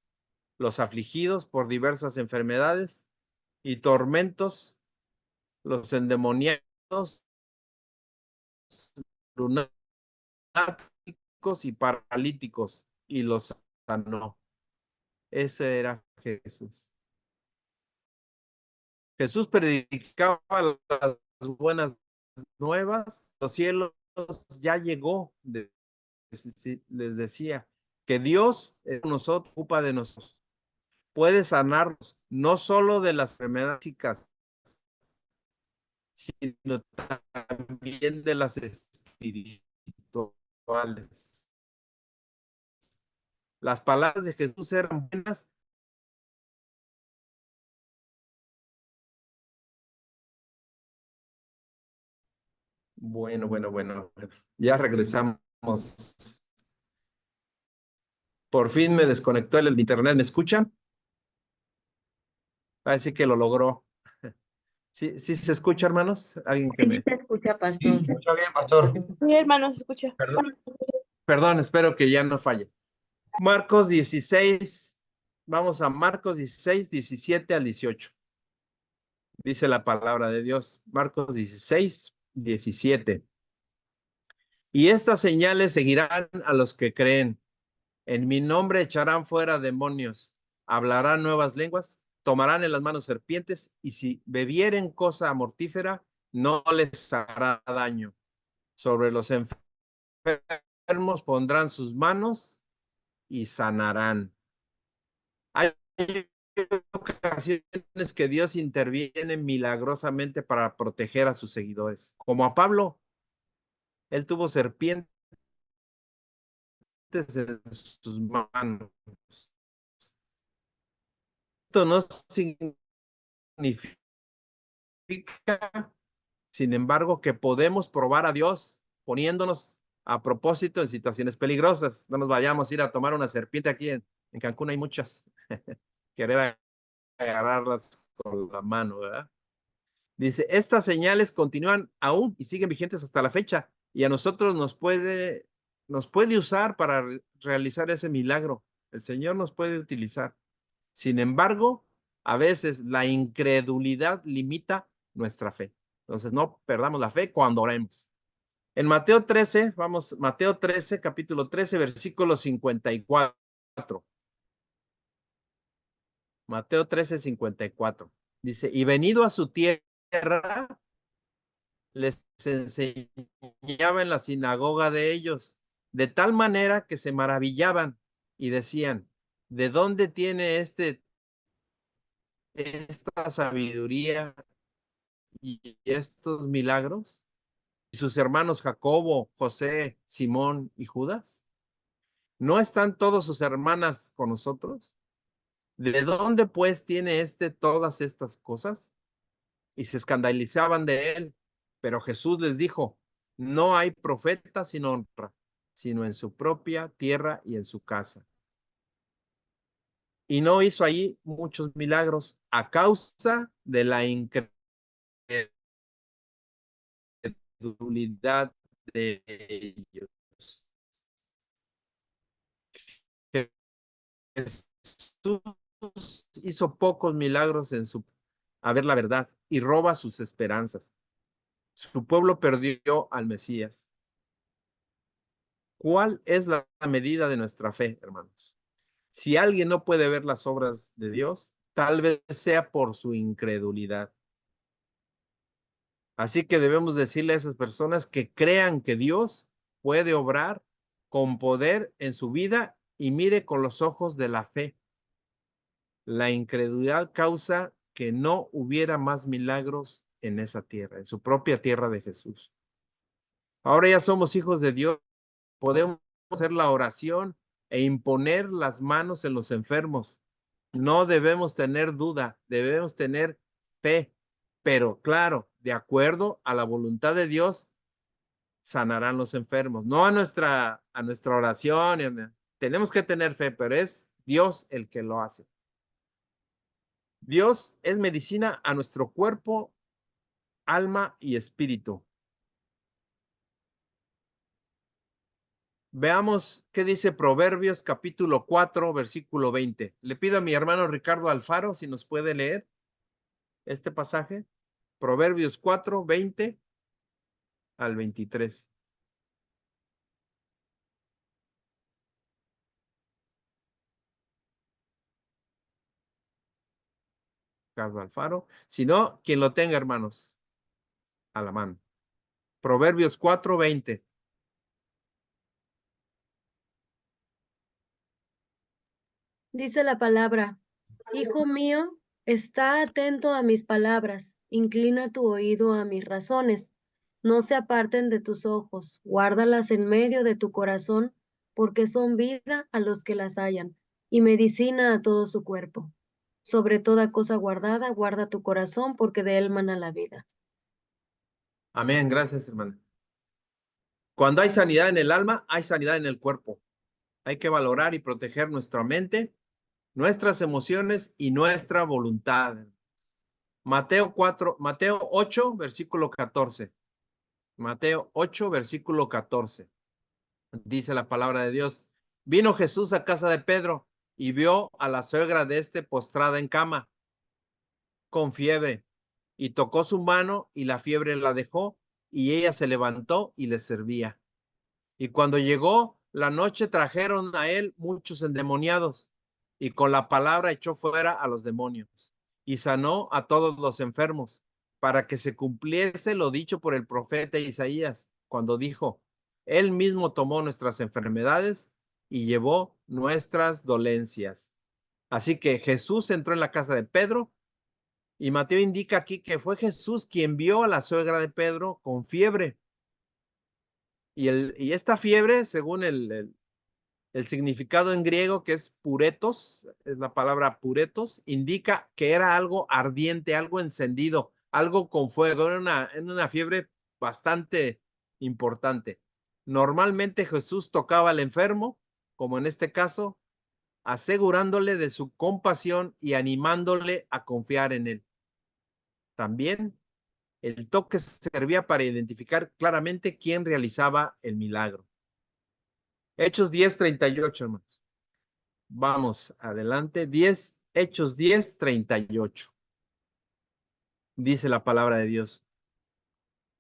los afligidos por diversas enfermedades y tormentos, los endemoniados, lunáticos y paralíticos, y los sanó. Ese era Jesús. Jesús predicaba las buenas nuevas, los cielos ya llegó, les decía que Dios es con nosotros, ocupa de nosotros, puede sanarnos, no solo de las enfermedades físicas, sino también de las espirituales. Las palabras de Jesús eran buenas. Bueno. Ya regresamos. Por fin me desconectó el internet. ¿Me escuchan? Así que lo logró. ¿Sí, sí se escucha, hermanos? Alguien que Sí me... se escucha, Sí, pastor. escucha bien, pastor. Sí, hermano, se escucha. Perdón, espero que ya no falle. Marcos 16, vamos a Marcos 16, 17 al 18. Dice la palabra de Dios. Marcos 16, 17. Y estas señales seguirán a los que creen. En mi nombre echarán fuera demonios, hablarán nuevas lenguas, tomarán en las manos serpientes, y si bebieren cosa mortífera, no les hará daño. Sobre los enfermos pondrán sus manos y sanarán. Hay ocasiones que Dios interviene milagrosamente para proteger a sus seguidores. Como a Pablo, él tuvo serpientes en sus manos. Esto no significa, sin embargo, que podemos probar a Dios poniéndonos a propósito en situaciones peligrosas. No nos vayamos a ir a tomar una serpiente aquí en Cancún, hay muchas. Querer agarrarlas con la mano, ¿verdad? Dice, estas señales continúan aún y siguen vigentes hasta la fecha, y a nosotros nos puede usar para realizar ese milagro. El Señor nos puede utilizar. Sin embargo, a veces la incredulidad limita nuestra fe. Entonces, no perdamos la fe cuando oremos. En Mateo 13, vamos, Mateo 13, capítulo 13, versículo 54. Mateo 13, 54. Dice, y venido a su tierra, les enseñaba en la sinagoga de ellos, de tal manera que se maravillaban y decían, ¿de dónde tiene esta sabiduría y estos milagros? ¿Y sus hermanos Jacobo, José, Simón y Judas? ¿No están todos sus hermanas con nosotros? ¿De dónde pues tiene todas estas cosas? Y se escandalizaban de él. Pero Jesús les dijo, no hay profeta sin honra, sino en su propia tierra y en su casa. Y no hizo allí muchos milagros a causa de la incredulidad de ellos. Jesús hizo pocos milagros a ver la verdad y roba sus esperanzas. Su pueblo perdió al Mesías. ¿Cuál es la medida de nuestra fe, hermanos? Si alguien no puede ver las obras de Dios, tal vez sea por su incredulidad. Así que debemos decirle a esas personas que crean que Dios puede obrar con poder en su vida y mire con los ojos de la fe. La incredulidad causa que no hubiera más milagros en esa tierra, en su propia tierra de Jesús. Ahora ya somos hijos de Dios, podemos hacer la oración e imponer las manos en los enfermos. No debemos tener duda, debemos tener fe, pero claro, de acuerdo a la voluntad de Dios, sanarán los enfermos, no a nuestra oración. Tenemos que tener fe, pero es Dios el que lo hace. Dios es medicina a nuestro cuerpo, alma y espíritu. Veamos qué dice Proverbios capítulo 4, versículo 20. Le pido a mi hermano Ricardo Alfaro si nos puede leer este pasaje. Proverbios 4, 20 al 23. Carlos Alfaro. Si no, quien lo tenga, hermanos, a la mano. Proverbios 4:20. Dice la palabra, Hijo mío, está atento a mis palabras, inclina tu oído a mis razones, no se aparten de tus ojos, guárdalas en medio de tu corazón, porque son vida a los que las hallan, y medicina a todo su cuerpo. Sobre toda cosa guardada, guarda tu corazón, porque de él mana la vida. Amén, gracias, hermano. Cuando hay sanidad en el alma, hay sanidad en el cuerpo. Hay que valorar y proteger nuestra mente, nuestras emociones y nuestra voluntad. Mateo 8, versículo 14. Mateo 8, versículo 14. Dice la palabra de Dios. Vino Jesús a casa de Pedro y vio a la suegra de este postrada en cama, con fiebre, y tocó su mano y la fiebre la dejó, y ella se levantó y le servía. Y cuando llegó la noche, trajeron a él muchos endemoniados, y con la palabra echó fuera a los demonios, y sanó a todos los enfermos, para que se cumpliese lo dicho por el profeta Isaías, cuando dijo, él mismo tomó nuestras enfermedades y llevó nuestras dolencias. Así que Jesús entró en la casa de Pedro, y Mateo indica aquí que fue Jesús quien vio a la suegra de Pedro con fiebre. Y esta fiebre, según el significado en griego, que es puretos, es la palabra puretos, indica que era algo ardiente, algo encendido, algo con fuego, era una fiebre bastante importante. Normalmente Jesús tocaba al enfermo, como en este caso, asegurándole de su compasión y animándole a confiar en él. También el toque servía para identificar claramente quién realizaba el milagro. Hechos 10:38, hermanos. Vamos adelante. Hechos 10:38. Dice la palabra de Dios.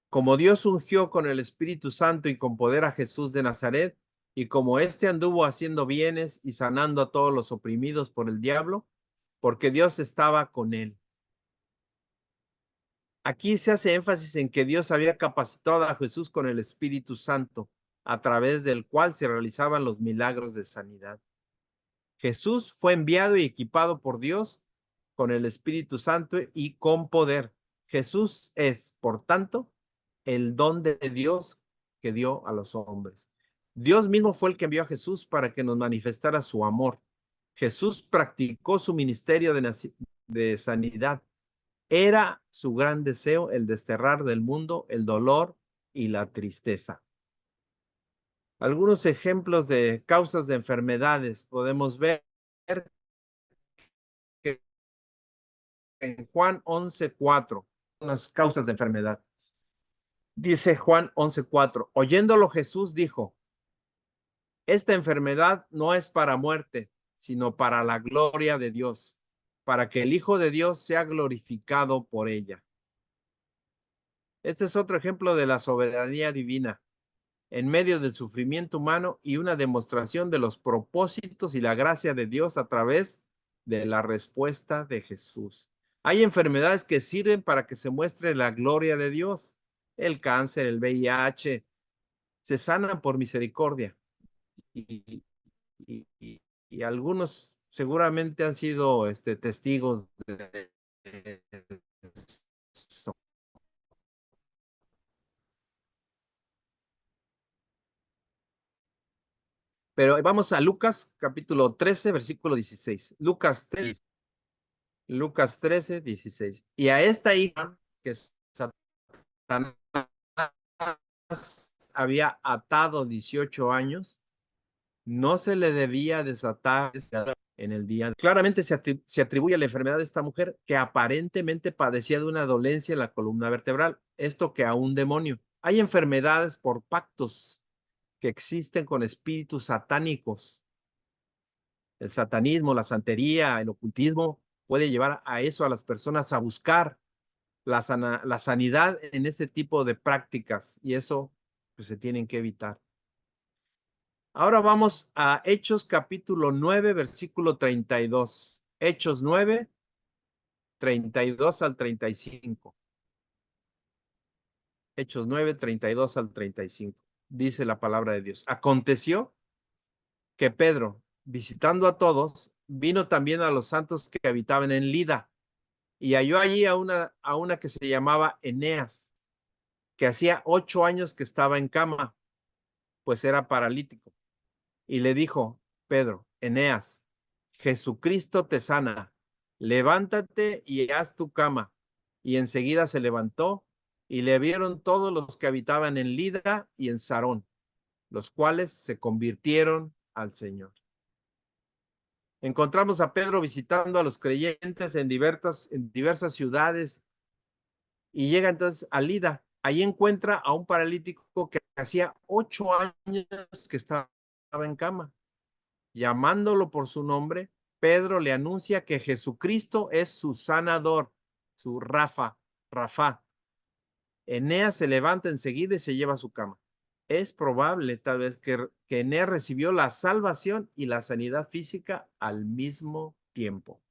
Como Dios ungió con el Espíritu Santo y con poder a Jesús de Nazaret, y como éste anduvo haciendo bienes y sanando a todos los oprimidos por el diablo, porque Dios estaba con él. Aquí se hace énfasis en que Dios había capacitado a Jesús con el Espíritu Santo, a través del cual se realizaban los milagros de sanidad. Jesús fue enviado y equipado por Dios con el Espíritu Santo y con poder. Jesús es, por tanto, el don de Dios que dio a los hombres. Dios mismo fue el que envió a Jesús para que nos manifestara su amor. Jesús practicó su ministerio de sanidad. Era su gran deseo el desterrar del mundo el dolor y la tristeza. Algunos ejemplos de causas de enfermedades podemos ver que en Juan 11:4, unas causas de enfermedad. Dice Juan 11:4, oyéndolo Jesús dijo, esta enfermedad no es para muerte, sino para la gloria de Dios, para que el Hijo de Dios sea glorificado por ella. Este es otro ejemplo de la soberanía divina en medio del sufrimiento humano y una demostración de los propósitos y la gracia de Dios a través de la respuesta de Jesús. Hay enfermedades que sirven para que se muestre la gloria de Dios. El cáncer, el VIH, se sanan por misericordia. Y algunos seguramente han sido testigos de eso. Pero vamos a Lucas capítulo 13, versículo 16. Lucas 13, 16. Y a esta hija que Satanás había atado 18 años, no se le debía desatar en el día. Claramente se atribuye a la enfermedad de esta mujer que aparentemente padecía de una dolencia en la columna vertebral, esto que a un demonio. Hay enfermedades por pactos que existen con espíritus satánicos. El satanismo, la santería, el ocultismo puede llevar a eso, a las personas a buscar la sanidad en ese tipo de prácticas, y eso pues, se tienen que evitar. Ahora vamos a Hechos capítulo 9, versículo 32. Hechos 9, 32 al 35. Hechos 9, 32 al 35. Dice la palabra de Dios. Aconteció que Pedro, visitando a todos, vino también a los santos que habitaban en Lida, y halló allí a una que se llamaba Eneas, que hacía 8 años que estaba en cama, pues era paralítico. Y le dijo, Pedro, Eneas, Jesucristo te sana, levántate y haz tu cama. Y enseguida se levantó, y le vieron todos los que habitaban en Lida y en Sarón, los cuales se convirtieron al Señor. Encontramos a Pedro visitando a los creyentes en diversas ciudades, y llega entonces a Lida. Ahí encuentra a un paralítico que hacía 8 años que estaba en cama. Llamándolo por su nombre, Pedro le anuncia que Jesucristo es su sanador, su Rafa. Eneas se levanta enseguida y se lleva a su cama. Es probable tal vez que Eneas recibió la salvación y la sanidad física al mismo tiempo.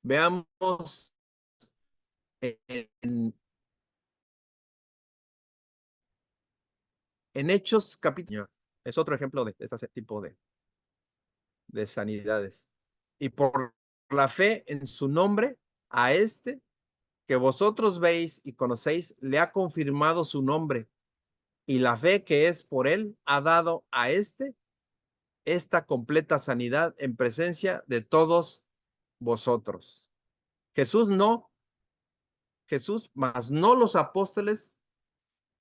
Veamos en Hechos capítulo. Es otro ejemplo de este tipo de sanidades. Y por la fe en su nombre, a este que vosotros veis y conocéis, le ha confirmado su nombre. Y la fe que es por él ha dado a esta completa sanidad en presencia de todos vosotros. Jesús, mas no los apóstoles,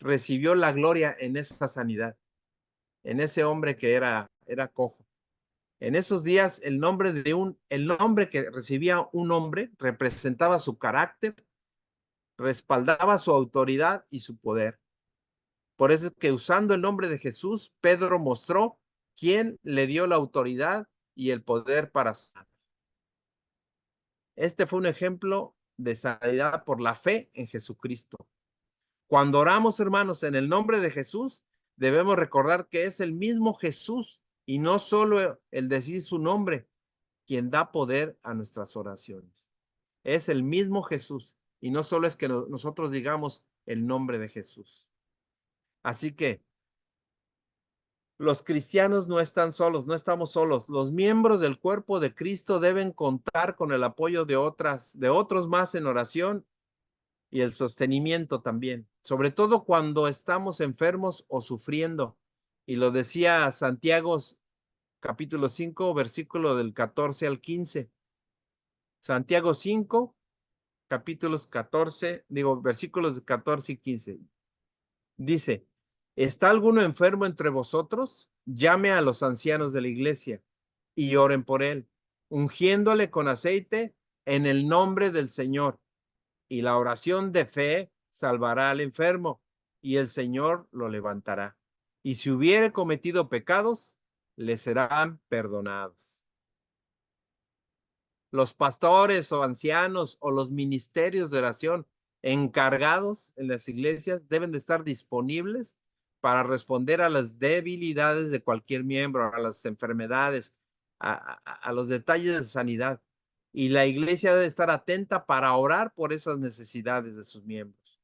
recibió la gloria en esa sanidad, en ese hombre que era cojo. En esos días, el nombre que recibía un hombre representaba su carácter, respaldaba su autoridad y su poder. Por eso es que usando el nombre de Jesús, Pedro mostró quién le dio la autoridad y el poder para sanar. Este fue un ejemplo de sanidad por la fe en Jesucristo. Cuando oramos, hermanos, en el nombre de Jesús, debemos recordar que es el mismo Jesús y no solo el decir su nombre quien da poder a nuestras oraciones. Es el mismo Jesús y no solo es que nosotros digamos el nombre de Jesús. Así que los cristianos no están solos, no estamos solos. Los miembros del cuerpo de Cristo deben contar con el apoyo de otros más en oración y el sostenimiento también, sobre todo cuando estamos enfermos o sufriendo. Y lo decía Santiago capítulo 5, versículo del 14 al 15. Santiago 5, versículos 14 y 15. Dice, ¿está alguno enfermo entre vosotros? Llame a los ancianos de la iglesia y oren por él, ungiéndole con aceite en el nombre del Señor. Y la oración de fe salvará al enfermo, y el Señor lo levantará. Y si hubiere cometido pecados, le serán perdonados. Los pastores o ancianos o los ministerios de oración encargados en las iglesias deben de estar disponibles para responder a las debilidades de cualquier miembro, a las enfermedades, a los detalles de sanidad. Y la iglesia debe estar atenta para orar por esas necesidades de sus miembros.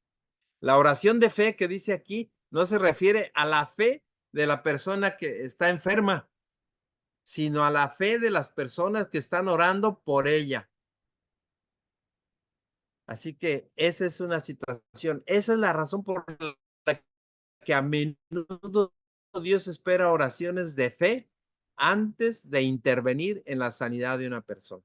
La oración de fe que dice aquí no se refiere a la fe de la persona que está enferma, sino a la fe de las personas que están orando por ella. Así que esa es una situación. Esa es la razón por la que a menudo Dios espera oraciones de fe antes de intervenir en la sanidad de una persona.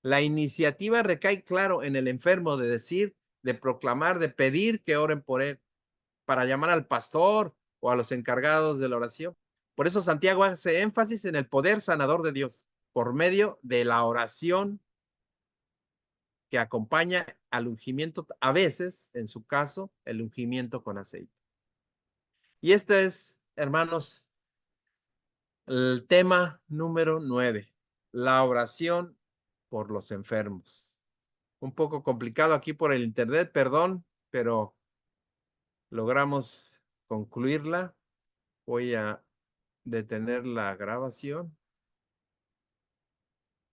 La iniciativa recae, claro, en el enfermo de decir, de proclamar, de pedir que oren por él, para llamar al pastor o a los encargados de la oración. Por eso Santiago hace énfasis en el poder sanador de Dios por medio de la oración que acompaña al ungimiento, a veces, en su caso, el ungimiento con aceite. Y este es, hermanos, el tema número 9, la oración por los enfermos. Un poco complicado aquí por el internet, perdón, pero logramos concluirla. Voy a detener la grabación.